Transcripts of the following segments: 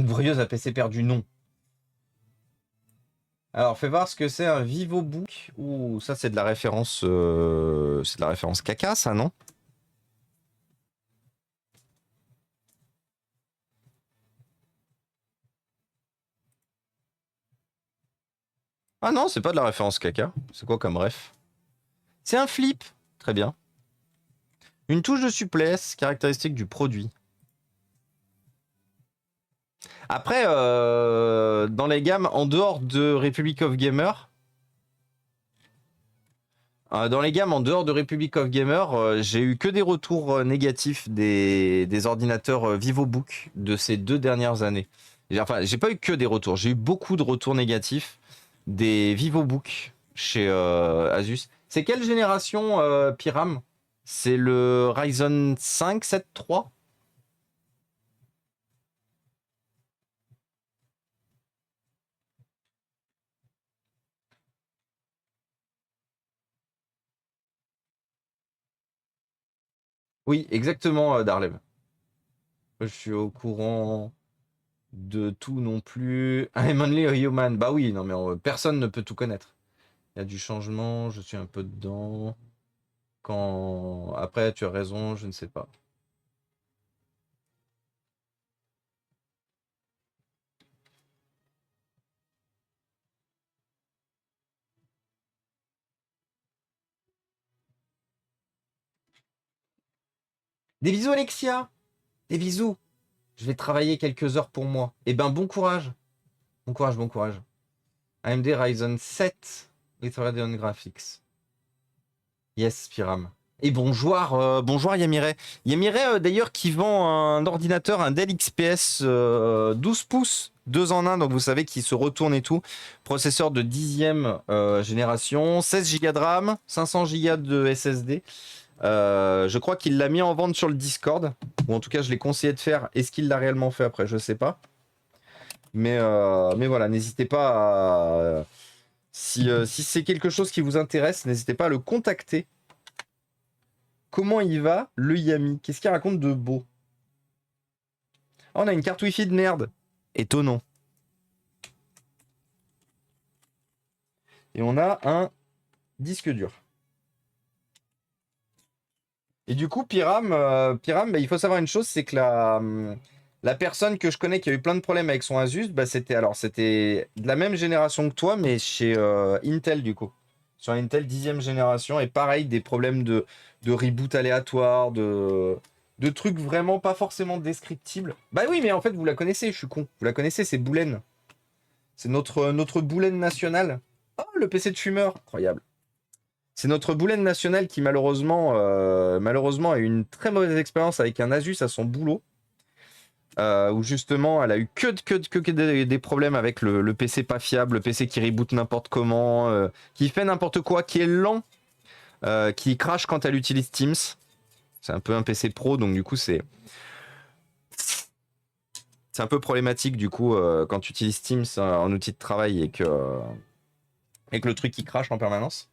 brieuse à PC perdu, non. Alors, fais voir ce que c'est un VivoBook. Ouh, ça c'est de la référence... c'est de la référence caca, ça, non? Ah non, c'est pas de la référence caca. C'est quoi comme ref? C'est un flip. Très bien. Une touche de souplesse, caractéristique du produit. Après, dans les gammes en dehors de Republic of Gamer, j'ai eu que des retours négatifs des ordinateurs VivoBook de ces 2 dernières années. Enfin, j'ai pas eu que des retours, j'ai eu beaucoup de retours négatifs des VivoBook chez Asus. C'est quelle génération Pyram? C'est le Ryzen 5 7 III? Oui, exactement, Darlev. Je suis au courant de tout non plus. I'm only a human. Bah oui, non mais personne ne peut tout connaître. Il y a du changement, je suis un peu dedans. Quand... Après, tu as raison, je ne sais pas. Des bisous, Alexia. Des bisous. Je vais travailler quelques heures pour moi. Eh ben, bon courage. Bon courage, bon courage. AMD Ryzen 7 with Radeon Graphics. Yes, Pyram. Et bonjour, bonjour Yamire. Yamire, d'ailleurs, qui vend un ordinateur, un Dell XPS 12 pouces, 2 en 1, donc vous savez qu'il se retourne et tout. Processeur de 10e génération, 16 Go de RAM, 500 Go de SSD. Je crois qu'il l'a mis en vente sur le Discord, ou en tout cas je l'ai conseillé de faire. Est-ce qu'il l'a réellement fait après? Je sais pas. Mais voilà, n'hésitez pas à... si c'est quelque chose qui vous intéresse, n'hésitez pas à le contacter. Comment il va, le Yami? Qu'est-ce qu'il raconte de beau? Oh, on a une carte Wi-Fi de merde. Étonnant. Et on a un disque dur. Et du coup, Pyram, bah, il faut savoir une chose, c'est que la personne que je connais qui a eu plein de problèmes avec son Asus, bah, c'était de la même génération que toi, mais chez Intel du coup. Sur Intel 10e génération, et pareil, des problèmes de reboot aléatoire, de trucs vraiment pas forcément descriptibles. Bah oui, mais en fait, vous la connaissez, je suis con. Vous la connaissez, c'est Boulen. C'est notre Boulen national. Oh, le PC de fumeur. Incroyable. C'est notre Boulen national qui malheureusement a eu une très mauvaise expérience avec un Asus à son boulot. Où justement elle a eu que des problèmes avec le PC pas fiable, le PC qui reboot n'importe comment, qui fait n'importe quoi, qui est lent, qui crache quand elle utilise Teams. C'est un peu un PC pro, donc du coup c'est un peu problématique du coup quand tu utilises Teams en outil de travail et que le truc qui crache en permanence.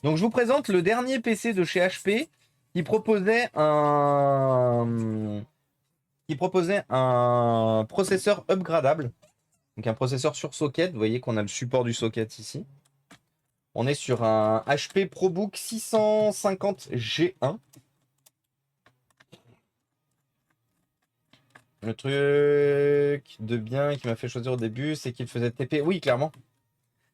Donc je vous présente le dernier PC de chez HP qui proposait un processeur upgradable. Donc un processeur sur socket. Vous voyez qu'on a le support du socket ici. On est sur un HP ProBook 650 G1. Le truc de bien qui m'a fait choisir au début, c'est qu'il faisait TP. Oui, clairement.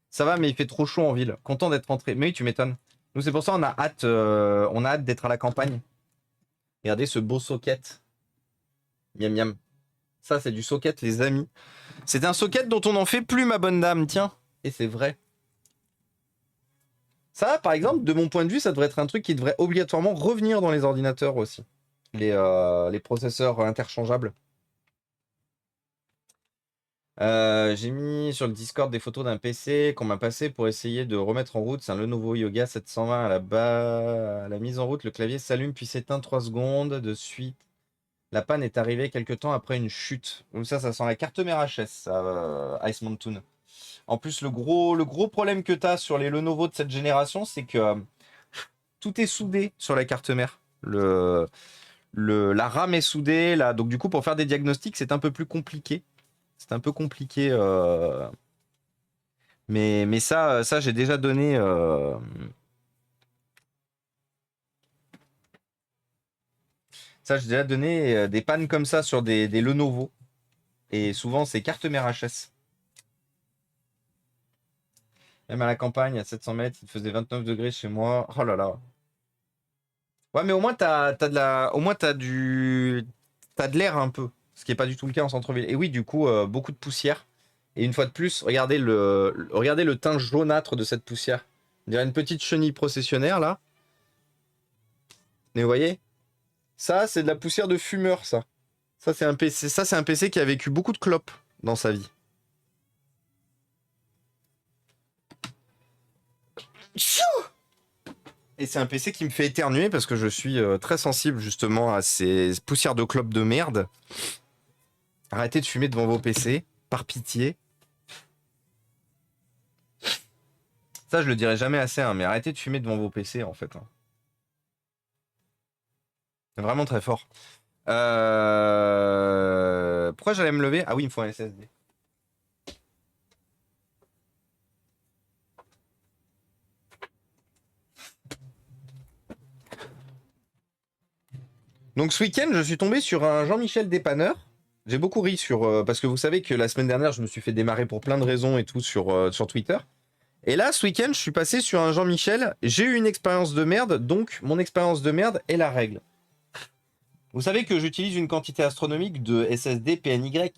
Ça va, mais il fait trop chaud en ville. Content d'être rentré. Mais oui, tu m'étonnes. Nous, c'est pour ça qu'on a hâte d'être à la campagne. Regardez ce beau socket. Miam miam. Ça, c'est du socket, les amis. C'est un socket dont on n'en fait plus, ma bonne dame, tiens. Et c'est vrai. Ça, par exemple, de mon point de vue, ça devrait être un truc qui devrait obligatoirement revenir dans les ordinateurs aussi. Les processeurs interchangeables. J'ai mis sur le Discord des photos d'un PC qu'on m'a passé pour essayer de remettre en route. C'est un Lenovo Yoga 720 à la mise en route. Le clavier s'allume puis s'éteint 3 secondes de suite. La panne est arrivée quelques temps après une chute. Donc ça sent la carte mère HS, Ice Mountain. En plus, le gros problème que tu as sur les Lenovo de cette génération, c'est que tout est soudé sur la carte mère. La RAM est soudée, là. Donc du coup, pour faire des diagnostics, c'est un peu plus compliqué. C'est un peu compliqué. Mais ça j'ai déjà donné. Ça, j'ai déjà donné des pannes comme ça sur des Lenovo. Et souvent, c'est carte mère HS. Même à la campagne, à 700 mètres, il faisait 29 degrés chez moi. Oh là là. Ouais, mais au moins, au moins, t'as de l'air un peu. Ce qui n'est pas du tout le cas en centre-ville. Et oui, du coup, beaucoup de poussière. Et une fois de plus, regardez le teint jaunâtre de cette poussière. On dirait une petite chenille processionnaire, là. Mais vous voyez? Ça, c'est de la poussière de fumeur, ça. Ça, c'est un PC. Ça, c'est un PC qui a vécu beaucoup de clopes dans sa vie. Et c'est un PC qui me fait éternuer parce que je suis très sensible justement à ces poussières de clopes de merde. Arrêtez de fumer devant vos PC, par pitié. Ça, je le dirai jamais assez, hein, mais arrêtez de fumer devant vos PC en fait. Hein. C'est vraiment très fort. Pourquoi j'allais me lever? Ah oui, il me faut un SSD. Donc ce week-end, je suis tombé sur un Jean-Michel dépanneur. J'ai beaucoup ri parce que vous savez que la semaine dernière, je me suis fait démarrer pour plein de raisons et tout sur Twitter. Et là, ce week-end, je suis passé sur un Jean-Michel. J'ai eu une expérience de merde, donc mon expérience de merde est la règle. Vous savez que j'utilise une quantité astronomique de SSD PNY.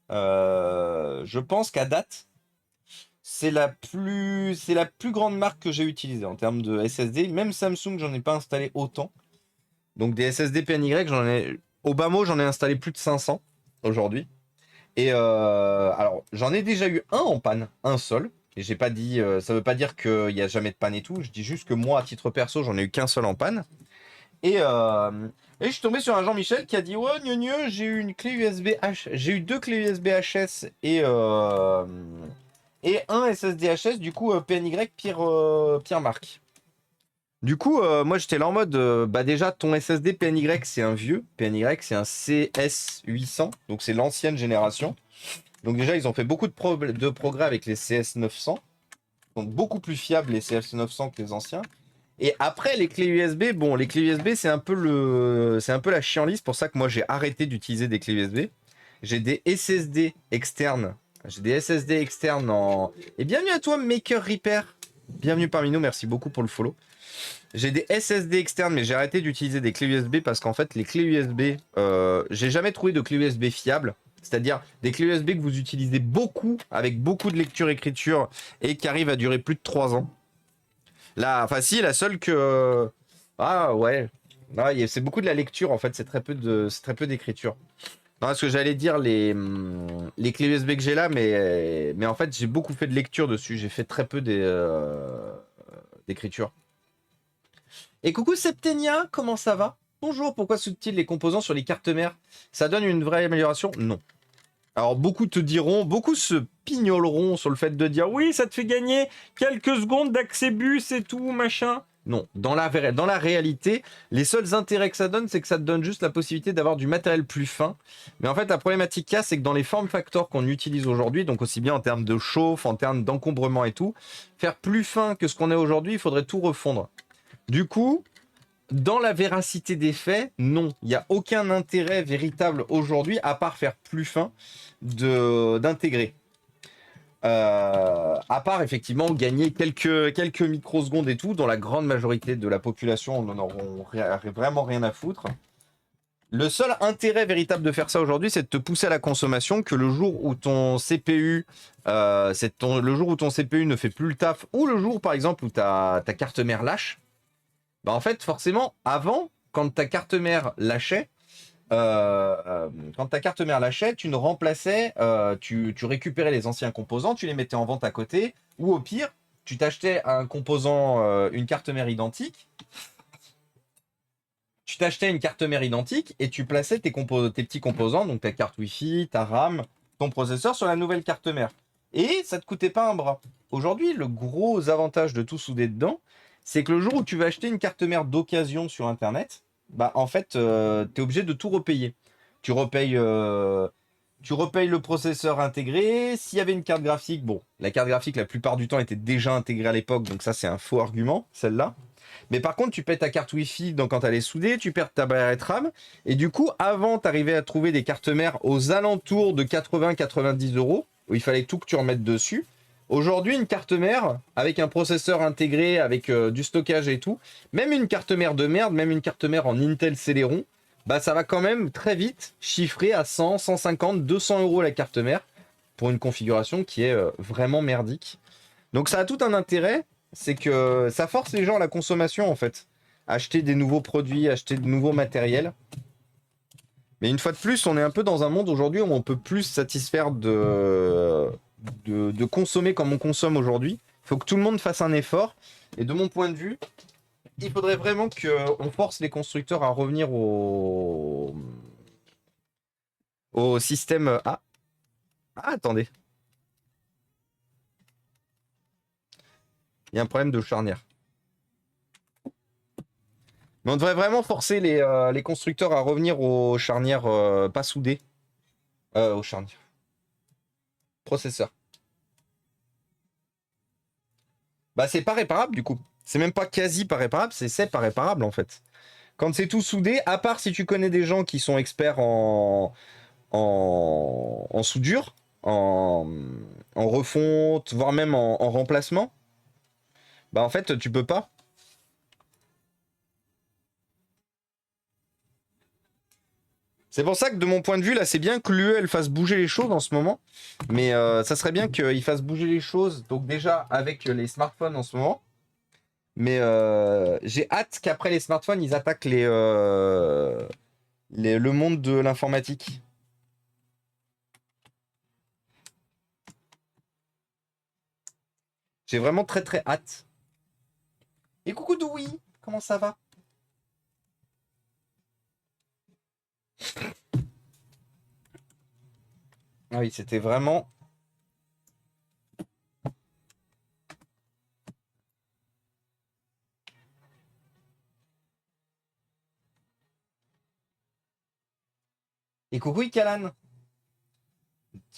Je pense qu'à date, c'est la plus grande marque que j'ai utilisée en termes de SSD. Même Samsung, j'en ai pas installé autant. Donc des SSD PNY, au bas mot, j'en ai installé plus de 500 aujourd'hui. Et alors, j'en ai déjà eu un en panne, un seul. Et j'ai pas dit, ça veut pas dire qu'il n'y a jamais de panne et tout. Je dis juste que moi, à titre perso, j'en ai eu qu'un seul en panne. Et je suis tombé sur un Jean-Michel qui a dit ouais, gneu, j'ai eu une clé USB H, j'ai eu 2 clés USB HS et un SSD HS, du coup PNY pire marque. Du coup, moi j'étais là en mode, bah déjà ton SSD PNY c'est un vieux, PNY c'est un CS800, donc c'est l'ancienne génération. Donc déjà ils ont fait beaucoup de progrès avec les CS900, donc beaucoup plus fiables les CS900 que les anciens. Et après les clés USB, bon les clés USB c'est un peu la chienlit, c'est pour ça que moi j'ai arrêté d'utiliser des clés USB. J'ai des SSD externes, Et bienvenue à toi Maker Repair, bienvenue parmi nous, merci beaucoup pour le follow. J'ai des SSD externes, mais j'ai arrêté d'utiliser des clés USB parce qu'en fait, les clés USB, j'ai jamais trouvé de clés USB fiables. C'est-à-dire des clés USB que vous utilisez beaucoup, avec beaucoup de lecture-écriture, et qui arrivent à durer plus de 3 ans. Là, enfin si, la seule que... Ah ouais, ah, c'est beaucoup de la lecture en fait, c'est très peu d'écriture. Non, ce que j'allais dire, les clés USB que j'ai là, mais en fait, j'ai beaucoup fait de lecture dessus, j'ai fait très peu d'écriture. Et coucou Septenia, comment ça va? Bonjour, pourquoi soutent-ils les composants sur les cartes mères? Ça donne une vraie amélioration? Non. Alors beaucoup te diront, beaucoup se pignoleront sur le fait de dire oui, ça te fait gagner quelques secondes d'accès bus et tout, machin. Non, dans la réalité, les seuls intérêts que ça donne, c'est que ça te donne juste la possibilité d'avoir du matériel plus fin. Mais en fait, la problématique qu'il y a, c'est que dans les form factors qu'on utilise aujourd'hui, donc aussi bien en termes de chauffe, en termes d'encombrement et tout, faire plus fin que ce qu'on est aujourd'hui, il faudrait tout refondre. Du coup, dans la véracité des faits, non. Il n'y a aucun intérêt véritable aujourd'hui, à part faire plus fin, d'intégrer. À part effectivement gagner quelques microsecondes et tout, dont la grande majorité de la population n'en auront vraiment rien à foutre. Le seul intérêt véritable de faire ça aujourd'hui, c'est de te pousser à la consommation, que le jour où ton CPU, ne fait plus le taf, ou le jour par exemple où ta carte mère lâche, bah en fait, forcément, avant, quand ta carte mère lâchait, tu ne remplaçais, tu récupérais les anciens composants, tu les mettais en vente à côté, ou au pire, tu t'achetais un composant, une carte mère identique. Tu t'achetais une carte mère identique et tu plaçais tes petits composants, donc ta carte Wi-Fi, ta RAM, ton processeur sur la nouvelle carte mère. Et ça te coûtait pas un bras. Aujourd'hui, le gros avantage de tout souder dedans, c'est que le jour où tu vas acheter une carte mère d'occasion sur Internet, bah en fait, tu es obligé de tout repayer. Tu repayes, tu repayes le processeur intégré. S'il y avait une carte graphique, bon, la carte graphique, la plupart du temps, était déjà intégrée à l'époque, donc ça, c'est un faux argument, celle-là. Mais par contre, tu paies ta carte Wi-Fi donc quand elle est soudée, tu perds ta barrette RAM. Et du coup, avant, tu arrivais à trouver des cartes mères aux alentours de 80-90 euros, où il fallait tout que tu remettes dessus. Aujourd'hui, une carte mère, avec un processeur intégré, avec du stockage et tout, même une carte mère de merde, même une carte mère en Intel Celeron, bah ça va quand même très vite chiffrer à 100, 150, 200 euros la carte mère pour une configuration qui est vraiment merdique. Donc ça a tout un intérêt, c'est que ça force les gens à la consommation en fait. Acheter des nouveaux produits, acheter de nouveaux matériels. Mais une fois de plus, on est un peu dans un monde aujourd'hui où on peut plus se satisfaire de consommer comme on consomme aujourd'hui. Il faut que tout le monde fasse un effort. Et de mon point de vue, il faudrait vraiment qu'on force les constructeurs à revenir au système. Ah, attendez. Il y a un problème de charnière. Mais on devrait vraiment forcer les constructeurs à revenir aux charnières pas soudées. Aux charnières. Processeur. Bah, c'est pas réparable du coup. C'est même pas quasi pas réparable, c'est pas réparable en fait. Quand c'est tout soudé, à part si tu connais des gens qui sont experts en soudure, en refonte, voire même en remplacement, bah en fait, tu peux pas. C'est pour ça que de mon point de vue, là, c'est bien que l'UE elle fasse bouger les choses en ce moment. Mais ça serait bien qu'il fasse bouger les choses. Donc déjà avec les smartphones en ce moment. Mais j'ai hâte qu'après les smartphones, ils attaquent le monde de l'informatique. J'ai vraiment très très hâte. Et coucou Doui, comment ça va? Ah oui, c'était vraiment... Et coucou Ikalan.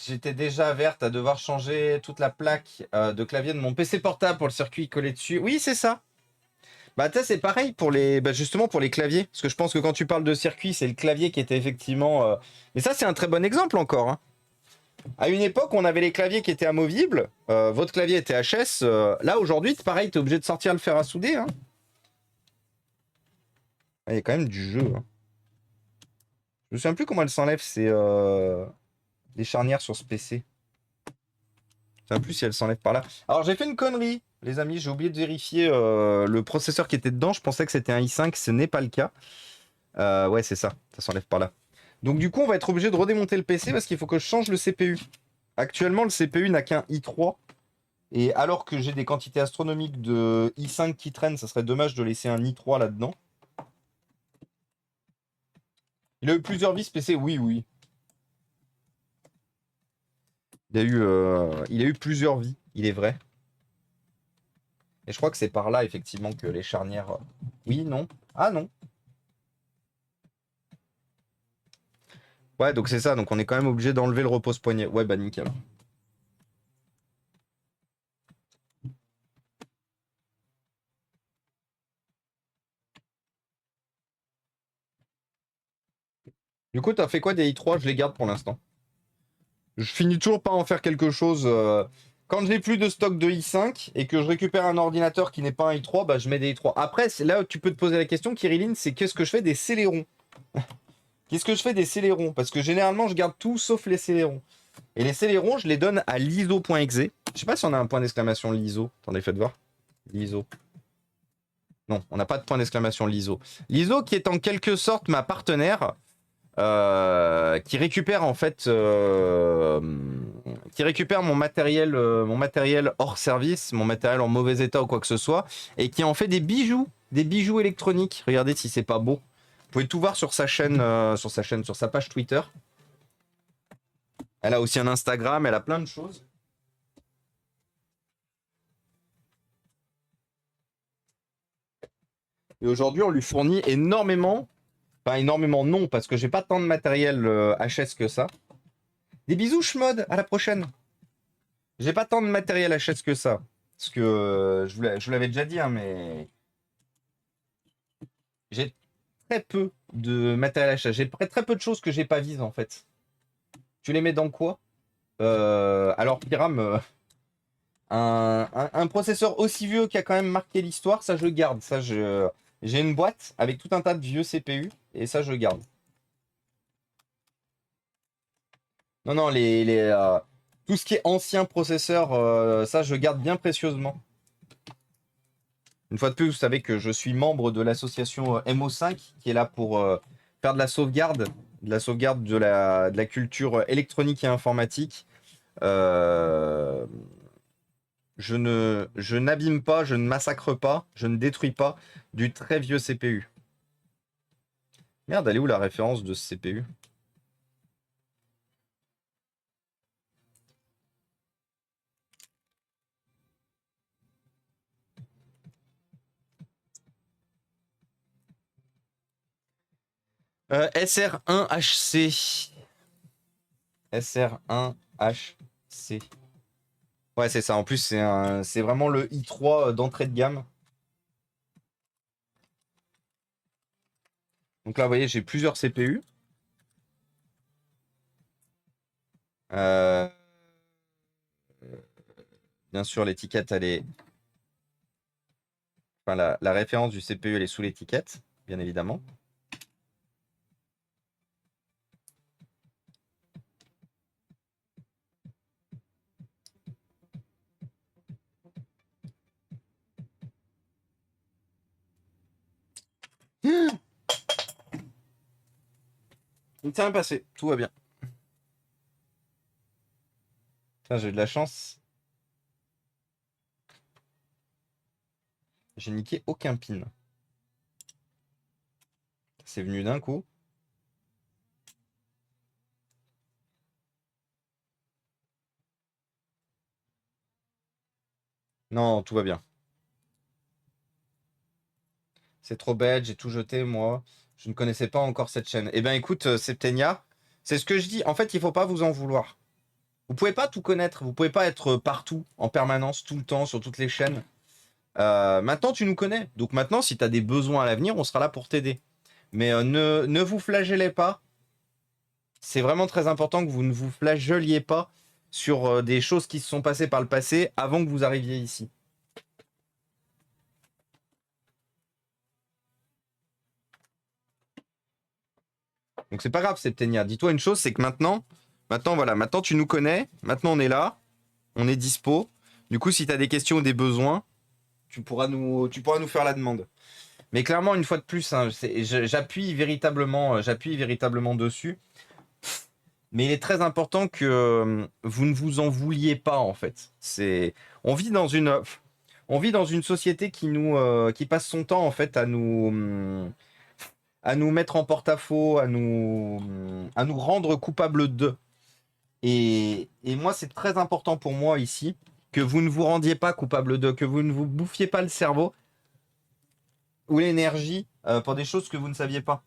J'étais déjà verte à devoir changer toute la plaque de clavier de mon PC portable pour le circuit collé dessus. Oui, c'est ça. Bah, tu sais, c'est pareil pour justement pour les claviers. Parce que je pense que quand tu parles de circuit, c'est le clavier qui était effectivement. Mais ça, c'est un très bon exemple encore, hein. À une époque, on avait les claviers qui étaient amovibles. Votre clavier était HS. Là, aujourd'hui, pareil, t'es obligé de sortir le fer à souder, hein. Ah, il y a quand même du jeu, hein. Je me souviens plus comment elle s'enlève, les charnières sur ce PC. Je sais plus si elle s'enlève par là. Alors, j'ai fait une connerie, les amis. J'ai oublié de vérifier le processeur qui était dedans. Je pensais que c'était un i5. Ce n'est pas le cas. Ouais, c'est ça. Ça s'enlève par là. Donc, du coup, on va être obligé de redémonter le PC parce qu'il faut que je change le CPU. Actuellement, le CPU n'a qu'un i3. Et alors que j'ai des quantités astronomiques de i5 qui traînent, ça serait dommage de laisser un i3 là-dedans. Il a eu plusieurs vies ce PC, oui, oui. Il a eu plusieurs vies, il est vrai. Et je crois que c'est par là, effectivement, que les charnières... Oui, non. Ah, non. Ouais, donc c'est ça. Donc on est quand même obligé d'enlever le repose-poignet. Ouais, bah nickel. Du coup, t'as fait quoi des i3? Je les garde pour l'instant. Je finis toujours pas en faire quelque chose. Quand je n'ai plus de stock de i5 et que je récupère un ordinateur qui n'est pas un i3, bah je mets des i3. Après, c'est là où tu peux te poser la question, Kiriline, c'est qu'est-ce que je fais des Célérons? Qu'est-ce que je fais des Célérons? Parce que généralement, je garde tout sauf les Célérons. Et les Célérons, je les donne à liso.exe. Je sais pas si on a un point d'exclamation liso. Attendez, faites voir. Liso. Non, on n'a pas de point d'exclamation liso. Liso qui est en quelque sorte ma partenaire. Qui récupère en fait qui récupère mon matériel hors service, mon matériel en mauvais état ou quoi que ce soit, et qui en fait des bijoux électroniques. Regardez si c'est pas beau. Vous pouvez tout voir sur sa chaîne, sur sa page Twitter. Elle a aussi un Instagram, elle a plein de choses. Et aujourd'hui, on lui fournit énormément. Enfin, énormément non, parce que j'ai pas tant de matériel HS que ça. Des bisous, Schmod, à la prochaine. J'ai pas tant de matériel HS que ça. Parce que je vous l'avais déjà dit, hein, mais j'ai très peu de matériel HS. J'ai très peu de choses que j'ai pas vises en fait. Tu les mets dans quoi? Alors, Pyram, un processeur aussi vieux qui a quand même marqué l'histoire, ça je le garde. J'ai une boîte avec tout un tas de vieux CPU et ça je le garde. Non, non, tout ce qui est ancien processeur, ça je garde bien précieusement. Une fois de plus, vous savez que je suis membre de l'association MO5 qui est là pour faire de la sauvegarde de la culture électronique et informatique. Euh, je n'abîme pas, je ne massacre pas, je ne détruis pas du très vieux CPU. Merde, elle est où la référence de ce CPU? SR1HC. SR1HC. Ouais, c'est ça. En plus, c'est vraiment le i3 d'entrée de gamme. Donc là, vous voyez, j'ai plusieurs CPU. Euh, Bien sûr, l'étiquette, elle est. Enfin, la référence du CPU, elle est sous l'étiquette, bien évidemment. Il ne s'est rien passé, tout va bien. Putain, j'ai eu de la chance. J'ai niqué aucun pin. C'est venu d'un coup. Non, tout va bien. C'est trop bête, j'ai tout jeté, moi. Je ne connaissais pas encore cette chaîne. Eh bien, écoute, Septenia, c'est ce que je dis. En fait, il faut pas vous en vouloir. Vous pouvez pas tout connaître. Vous pouvez pas être partout, en permanence, tout le temps, sur toutes les chaînes. Maintenant, tu nous connais. Donc maintenant, si tu as des besoins à l'avenir, on sera là pour t'aider. Mais ne vous flagellez pas. C'est vraiment très important que vous ne vous flagelliez pas sur des choses qui se sont passées par le passé avant que vous arriviez ici. Donc c'est pas grave, Septenia. Dis-toi une chose, c'est que maintenant voilà, maintenant tu nous connais, maintenant on est là, on est dispo. Du coup, si tu as des questions ou des besoins, tu pourras nous faire la demande. Mais clairement, une fois de plus, hein, j'appuie véritablement dessus. Mais il est très important que vous ne vous en vouliez pas, en fait. On vit dans une société qui passe son temps, en fait, à nous mettre en porte-à-faux, à nous rendre coupables d'eux. Et moi, c'est très important pour moi ici que vous ne vous rendiez pas coupable d'eux, que vous ne vous bouffiez pas le cerveau ou l'énergie pour des choses que vous ne saviez pas.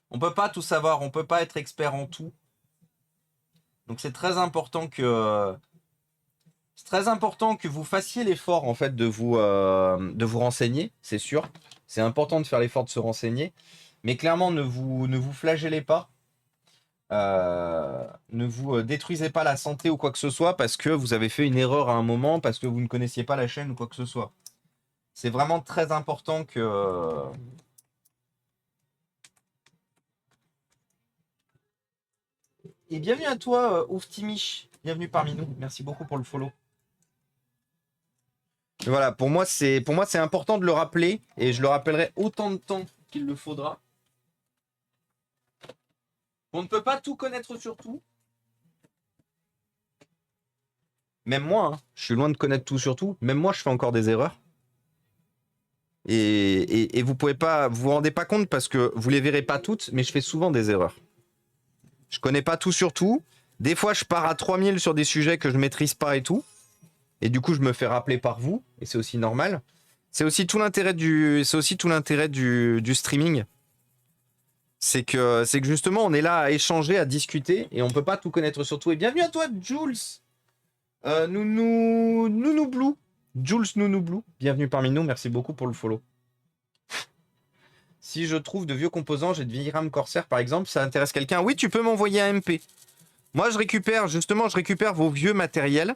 On peut pas tout savoir, on peut pas être expert en tout. Donc c'est très important que vous fassiez l'effort en fait de vous renseigner, c'est sûr. C'est important de faire l'effort de se renseigner, mais clairement ne vous flagellez pas. Ne vous détruisez pas la santé ou quoi que ce soit parce que vous avez fait une erreur à un moment, parce que vous ne connaissiez pas la chaîne ou quoi que ce soit. C'est vraiment très important que... Et bienvenue à toi, Ouftimish. Bienvenue parmi nous. Merci beaucoup pour le follow. Et voilà, pour moi c'est important de le rappeler et je le rappellerai autant de temps qu'il le faudra. On ne peut pas tout connaître sur tout. Même moi, hein, je suis loin de connaître tout sur tout. Même moi, je fais encore des erreurs. Et vous pouvez pas, vous rendez pas compte parce que vous les verrez pas toutes, mais je fais souvent des erreurs. Je connais pas tout sur tout. Des fois, je pars à 3000 sur des sujets que je maîtrise pas et tout. Et du coup, je me fais rappeler par vous, et c'est aussi normal. C'est aussi tout l'intérêt du streaming. C'est que justement, on est là à échanger, à discuter, et on peut pas tout connaître sur tout. Et bienvenue à toi, Jules Nounou Blue. Jules Nounou Blue, bienvenue parmi nous, merci beaucoup pour le follow. Si je trouve de vieux composants, j'ai de vieilles rames Corsair par exemple, ça intéresse quelqu'un. Oui, tu peux m'envoyer un MP. Moi, je récupère vos vieux matériels.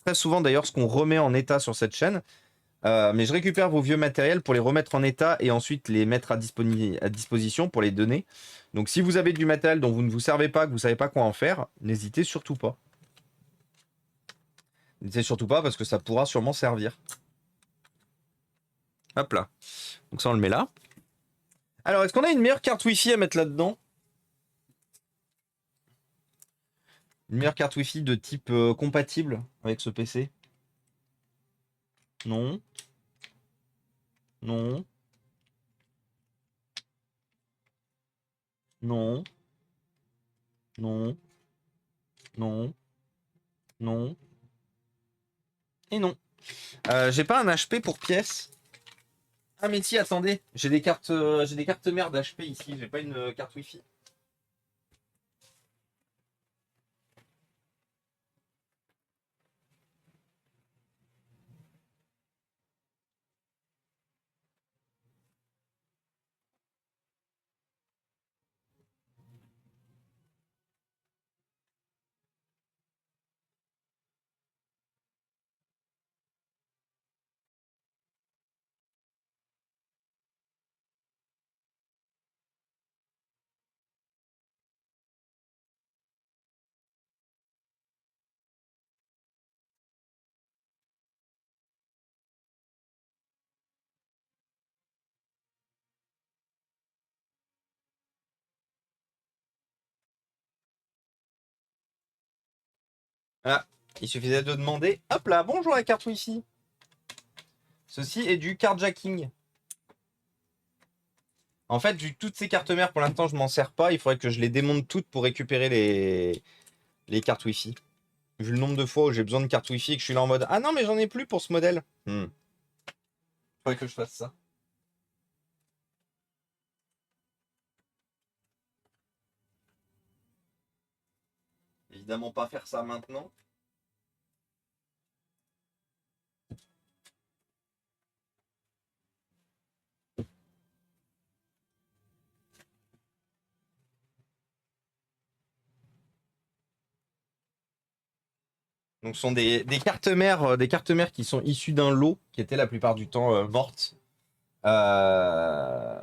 Très souvent d'ailleurs, ce qu'on remet en état sur cette chaîne. Mais je récupère vos vieux matériels pour les remettre en état et ensuite les mettre à disposition pour les donner. Donc si vous avez du matériel dont vous ne vous servez pas, que vous ne savez pas quoi en faire, n'hésitez surtout pas. N'hésitez surtout pas parce que ça pourra sûrement servir. Hop là. Donc ça, on le met là. Alors, est-ce qu'on a une meilleure carte Wi-Fi à mettre là-dedans? Une meilleure carte Wi-Fi de type compatible avec ce PC? Non. Non. Non. Non. Non. Non. Et non. J'ai pas un HP pour pièce. Ah mais si, attendez, j'ai des cartes mères d'HP ici, j'ai pas une carte Wi-Fi. Ah, il suffisait de demander. Hop là, bonjour la carte Wi-Fi. Ceci est du carjacking. En fait, vu que toutes ces cartes mères, pour l'instant, je m'en sers pas, il faudrait que je les démonte toutes pour récupérer les cartes Wi-Fi. Vu le nombre de fois où j'ai besoin de cartes Wi-Fi et que je suis là en mode ah non, mais j'en ai plus pour ce modèle. Faudrait que je fasse ça. Évidemment, pas faire ça maintenant. Donc, ce sont des cartes mères qui sont issues d'un lot qui étaient la plupart du temps mortes. Euh,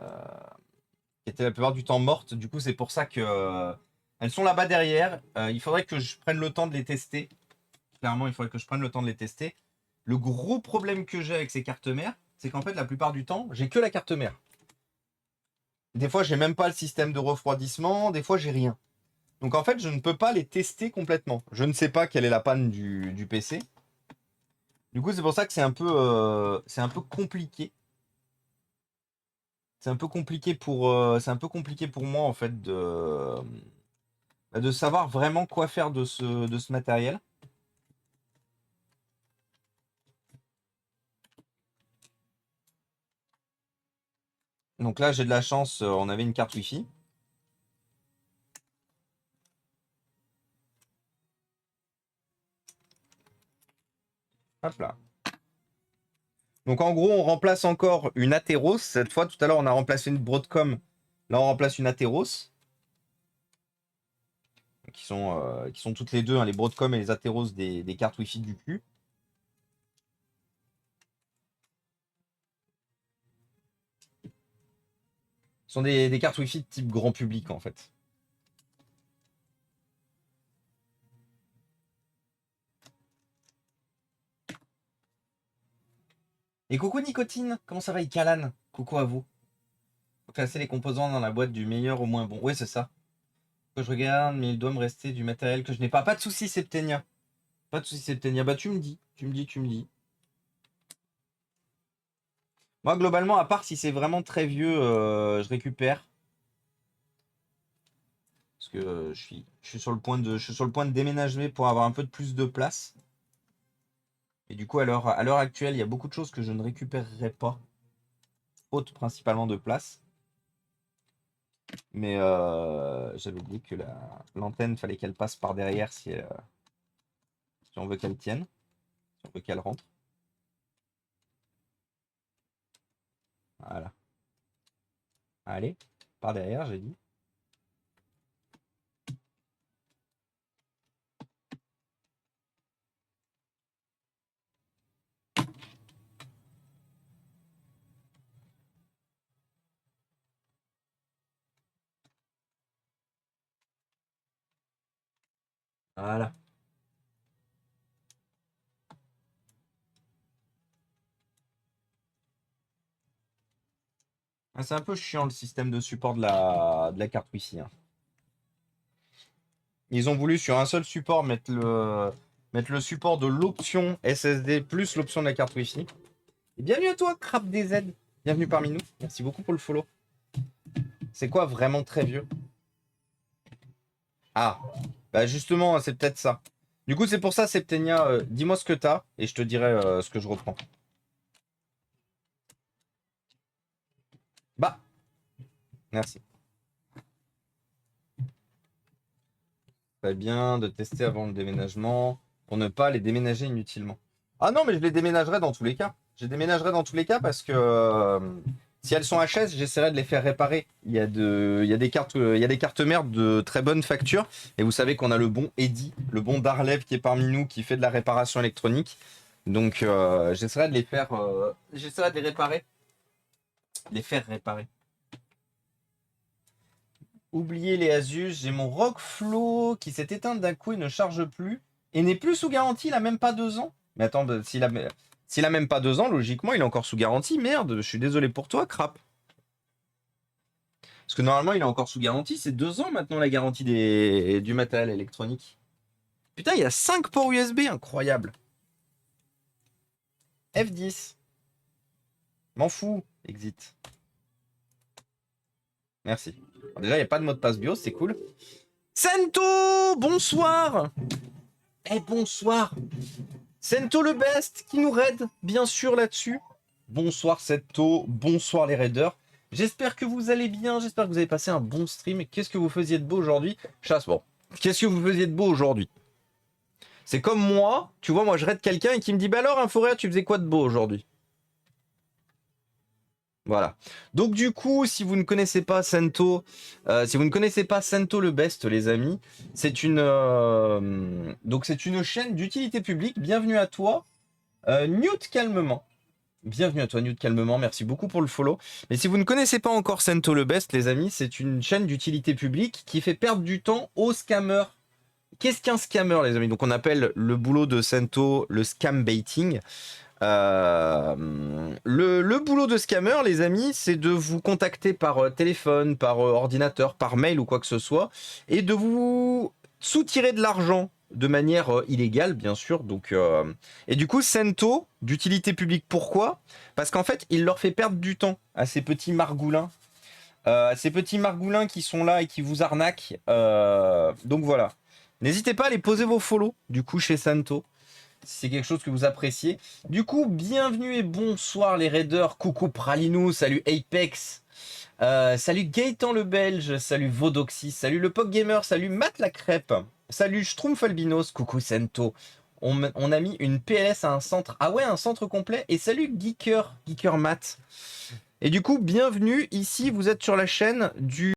qui étaient la plupart du temps mortes. Du coup, c'est pour ça que elles sont là-bas derrière. Il faudrait que je prenne le temps de les tester. Clairement, il faudrait que je prenne le temps de les tester. Le gros problème que j'ai avec ces cartes mères, c'est qu'en fait, la plupart du temps, j'ai que la carte mère. Des fois, j'ai même pas le système de refroidissement. Des fois, j'ai rien. Donc en fait, je ne peux pas les tester complètement. Je ne sais pas quelle est la panne du PC. Du coup, c'est pour ça que c'est un peu compliqué. C'est un peu compliqué pour moi en fait de savoir vraiment quoi faire de ce matériel. Donc là, j'ai de la chance, on avait une carte Wi-Fi. Hop là. Donc en gros, on remplace encore une Atheros. Cette fois, tout à l'heure, on a remplacé une Broadcom. Là, on remplace une Atheros. Qui sont toutes les deux, hein, les Broadcom et les Atheros des cartes Wi-Fi du cul. Ce sont des cartes Wi-Fi de type grand public en fait. Et coucou Nicotine, comment ça va Ikalan? Coucou à vous. Faut classer les composants dans la boîte du meilleur au moins bon. Ouais, c'est ça. Que je regarde, mais il doit me rester du matériel que je n'ai pas. Pas de soucis, Septenia. Pas de soucis, Septenia. Bah, tu me dis. Tu me dis. Moi, globalement, à part si c'est vraiment très vieux, je récupère. Parce que je suis sur le point de déménager pour avoir un peu de plus de place. Et du coup, à l'heure actuelle, il y a beaucoup de choses que je ne récupérerai pas, faute principalement de place. Mais j'avais oublié que l'antenne, fallait qu'elle passe par derrière si on veut qu'elle tienne, si on veut qu'elle rentre. Voilà. Allez, par derrière, j'ai dit. Voilà. Ah, c'est un peu chiant le système de support de la carte Wi-Fi, hein. Ils ont voulu sur un seul support mettre le support de l'option SSD plus l'option de la carte Wi-Fi. Et bienvenue à toi, Crap DZ. Bienvenue parmi nous. Merci beaucoup pour le follow. C'est quoi vraiment très vieux? Ah, bah justement, c'est peut-être ça. Du coup, c'est pour ça, Septenia, dis-moi ce que t'as et je te dirai ce que je reprends. Bah, merci. Très bien de tester avant le déménagement pour ne pas les déménager inutilement. Ah non, mais je les déménagerai dans tous les cas. Je les déménagerai dans tous les cas parce que si elles sont HS, j'essaierai de les faire réparer. Il y a des cartes mères de très bonne facture. Et vous savez qu'on a le bon Eddy, le bon Darlev qui est parmi nous, qui fait de la réparation électronique. Donc j'essaierai de les faire, j'essaierai de les réparer, les faire réparer. Oubliez les Asus, j'ai mon Rockflow qui s'est éteint d'un coup et ne charge plus. Et n'est plus sous garantie, il a même pas 2 ans. Mais attends, s'il a même pas 2 ans, logiquement, il est encore sous garantie. Merde, je suis désolé pour toi, crap. Parce que normalement, il est encore sous garantie. C'est 2 ans maintenant la garantie du matériel électronique. Putain, il y a 5 ports USB, incroyable. F10. M'en fous, exit. Merci. Alors déjà, il n'y a pas de mot de passe BIOS, c'est cool. Sento, bonsoir. Eh bonsoir. Sento le best qui nous raid, bien sûr, là-dessus. Bonsoir Sento, bonsoir les raiders. J'espère que vous allez bien, j'espère que vous avez passé un bon stream. Qu'est-ce que vous faisiez de beau aujourd'hui? Chasse, bon. Qu'est-ce que vous faisiez de beau aujourd'hui? C'est comme moi, tu vois, moi je raid quelqu'un et qui me dit, bah alors, Inforéa, tu faisais quoi de beau aujourd'hui? Voilà. Donc du coup, si vous ne connaissez pas Sento, le best, les amis, c'est une chaîne d'utilité publique. Bienvenue à toi, Newt Calmement. Bienvenue à toi, Newt Calmement. Merci beaucoup pour le follow. Mais si vous ne connaissez pas encore Sento le best, les amis, c'est une chaîne d'utilité publique qui fait perdre du temps aux scammers. Qu'est-ce qu'un scammer, les amis? Donc on appelle le boulot de Sento le scam baiting. Le boulot de scammer, les amis, c'est de vous contacter par téléphone, par ordinateur, par mail ou quoi que ce soit, et de vous soutirer de l'argent de manière illégale, bien sûr. Donc, et du coup, Sento, d'utilité publique, pourquoi? Parce qu'en fait, il leur fait perdre du temps à ces petits margoulins. Qui sont là et qui vous arnaquent. Donc voilà. N'hésitez pas à aller poser vos follow, du coup, chez Sento, si c'est quelque chose que vous appréciez. Du coup, bienvenue et bonsoir les raiders. Coucou Pralinou, salut Apex, salut Gaëtan le Belge, salut Vodoxy, salut le Pog Gamer, salut Matt la Crêpe, salut Schtroumpf Albinos, coucou Sento. On a mis une PLS à un centre. Ah ouais, un centre complet. Et salut Geeker Matt. Et du coup, bienvenue ici, vous êtes sur la chaîne du